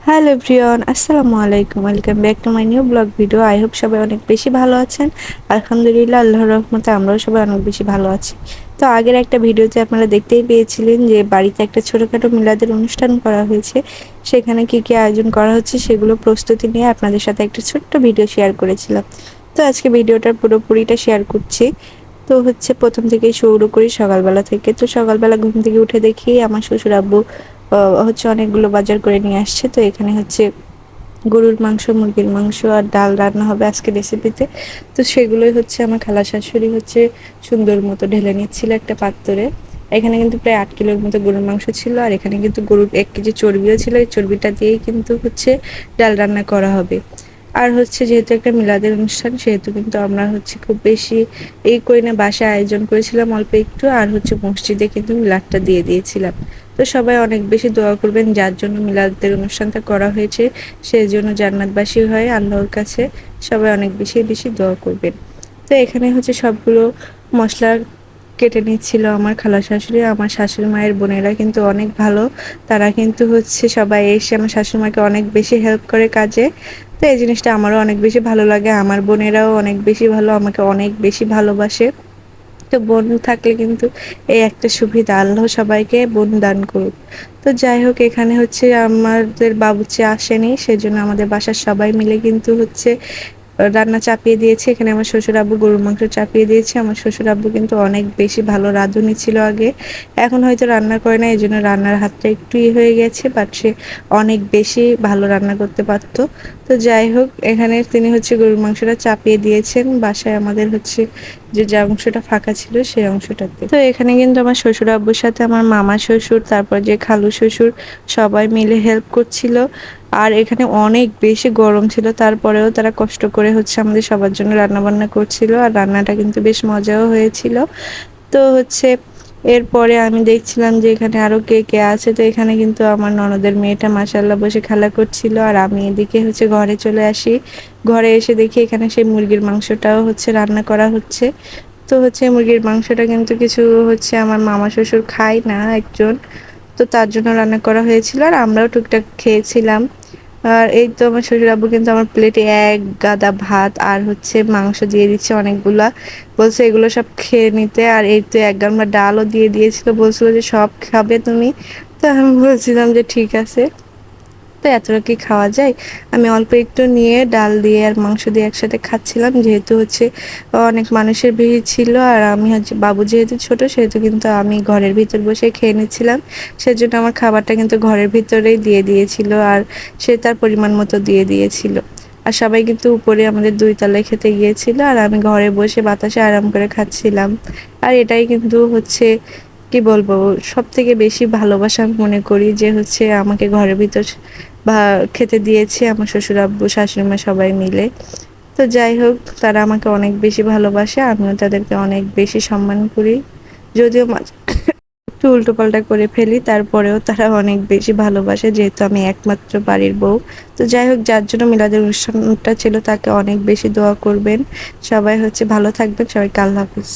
Hello everyone, আসসালামু আলাইকুম। Welcome back to my new blog video. I hope সবাই অনেক বেশি ভালো আছেন। আলহামদুলিল্লাহ, আল্লাহর রহমতে আমরাও সবাই অনেক বেশি ভালো আছি। তো আগের একটা ভিডিওতে আপনারা দেখতেই পেয়েছিলেন যে বাড়িতে একটা ছোটোখাটো মিলাদের অনুষ্ঠান করা হয়েছে। সেখানে কি কি আয়োজন করা হচ্ছে সেগুলো প্রস্তুতি নিয়ে আপনাদের সাথে একটা ছোট্ট ভিডিও শেয়ার করেছিলাম। তো আজকে ভিডিওটার পুরোপুরিটা শেয়ার করছি। তো প্রথম থেকেই শুরু করি সকালবেলা থেকে। তো সকালবেলা ঘুম থেকে উঠে দেখি আমার শ্বশুর আব্বু অনেকগুলো বাজার করে নিয়ে আসছে। তো এখানে গরুর মাংস, মুরগির মাংস আর ডাল রান্না হবে আজকে রেসিপিতে। তো সেগুলোই আমার খালা শাশুড়ি সুন্দর মতো ঢেলে নিচ্ছিল একটা পাত্রে। এখানে কিন্তু প্রায় 8 কিলোর মতো গরুর মাংস ছিল, আর এখানে কিন্তু গরুর 1 কেজি চর্বিও ছিল। এই চর্বিটা দিয়েই কিন্তু ডাল রান্না করা হবে। আর যেহেতু একটা মিলাদের অনুষ্ঠান, সেহেতু কিন্তু আমরা খুব বেশি এই করি না, বাসায় আয়োজন করেছিলাম অল্প একটু, আর মসজিদে কিন্তু মিলাদটা দিয়ে দিয়েছিলাম। তো সবাই অনেক বেশি দোয়া করবেন, যার জন্য মিলাদের অনুষ্ঠানটা করা হয়েছে সেই জন্য জান্নাতবাসী হয় আল্লাহর কাছে। সবাই অনেক বেশি বেশি দোয়া করবেন। তো এখানে সবগুলো মশলা কেটে নিচ্ছিল আমার খালা শাশুড়ি। আমার শাশুড়ি মায়ের বোনেরা কিন্তু অনেক ভালো। তারা কিন্তু সবাই এসে আমার শাশুড়ি মাকে অনেক বেশি হেল্প করে কাজে। তো এই জিনিসটা আমারও অনেক বেশি ভালো লাগে। আমার বোনেরাও অনেক বেশি ভালো, আমাকে অনেক বেশি ভালোবাসে। তো বোন থাকলে কিন্তু এই একটা সুবিধা, আল্লাহ সবাইকে বোন দান করুক। তো যাই হোক, এখানে আমাদের বাবুর্চি আসেনি, সেজন্য আমাদের বাসার সবাই মিলে কিন্তু রান্না চাপিয়ে দিয়েছে। এখানে আমার শ্বশুর আব্বু গরুর মাংস চাপিয়ে দিয়েছে। আমার শ্বশুর আব্বু কিন্তু অনেক বেশি ভালো রাঁধুনি ছিল আগে, এখন হয়তো রান্না করে না, এই জন্য রান্নার হাতটা একটু হয়ে গেছে, বাট সে অনেক বেশি ভালো রান্না করতে পারতো। তো যাই হোক, এখানে তিনি গরুর মাংসটা চাপিয়ে দিয়েছেন বাসায় আমাদের যে অংশটা ফাঁকা ছিল সেই অংশটাতে। তো এখানে কিন্তু আমার শ্বশুর আব্বুর সাথে আমার মামা শ্বশুর, তারপর যে খালু শ্বশুর, সবাই মিলে হেল্প করছিল। আর এখানে অনেক বেশি গরম ছিল, তারপরেও তারা কষ্ট করে আমাদের সবার জন্য রান্না বান্না করছিল, আর রান্নাটা কিন্তু বেশ মজাও হয়েছিল। তো এরপরে আমি দেখছিলাম যে এখানে আরো কে কে আছে। তো এখানে কিন্তু আমার ননদের মেয়েটা মাশাআল্লাহ বসে খেলা করছিল, আর আমি এদিকে ঘরে চলে আসি। ঘরে এসে দেখি এখানে সেই মুরগির মাংসটাও রান্না করা হচ্ছে। তো মুরগির মাংসটা কিন্তু কিছু আমার মামা শ্বশুর খায় না একজন, তো তার জন্য রান্না করা হয়েছিল, আর আমরাও টুকটাক খেয়েছিলাম। আর এই তো আমার শ্বশুর আব্বু কিন্তু আমার প্লেটে এক গাদা ভাত আর মাংস দিয়ে দিচ্ছে অনেকগুলা, বলছে এগুলো সব খেয়ে নিতে। আর এই তো এক গামলা ডালও দিয়ে দিয়েছিল, বলছিল যে সব খাবে তুমি। তো আমি বলছিলাম যে ঠিক আছে। তো এতটা কি খাওয়া যায়? আমি অল্প একটু নিয়ে ডাল দিয়ে আর মাংস দিয়ে একসাথে খাচ্ছিলাম, যেহেতু অনেক মানুষের ভিড় ছিল, আর আমি বাবু যেহেতু ছোট, সেহেতু কিন্তু আমি ঘরের ভিতর বসে খেয়ে নিচ্ছিলাম। সেজন্য আমার খাবারটা কিন্তু ঘরের ভিতরেই দিয়ে দিয়েছিল, আর সে তার পরিমাণ মতো দিয়ে দিয়েছিল। আর সবাই কিন্তু উপরে আমাদের 2 তলায় খেতে গিয়েছিল, আর আমি ঘরে বসে বাতাসে আরাম করে খাচ্ছিলাম। আর এটাই কিন্তু কি বলবো, সব থেকে বেশি ভালোবাসা আমি মনে করি যে আমাকে ঘরের ভিতর বা খেতে দিয়েছে আমার শ্বশুর আব্বু শাশুড়ি মা সবাই মিলে। তো যাই হোক, তারা আমাকে অনেক বেশি ভালোবাসে, আমিও তাদেরকে অনেক বেশি সম্মান করি। যদিও মাঝে একটু উল্টোপাল্টা করে ফেলি, তারপরেও তারা অনেক বেশি ভালোবাসে, যেহেতু আমি একমাত্র বাড়ির বউ। তো যাই হোক, যার জন্য মিলাদের অনুষ্ঠানটা ছিল তাকে অনেক বেশি দোয়া করবেন। সবাই ভালো থাকবেন। সবাইকে আল্লাহ হাফিজ।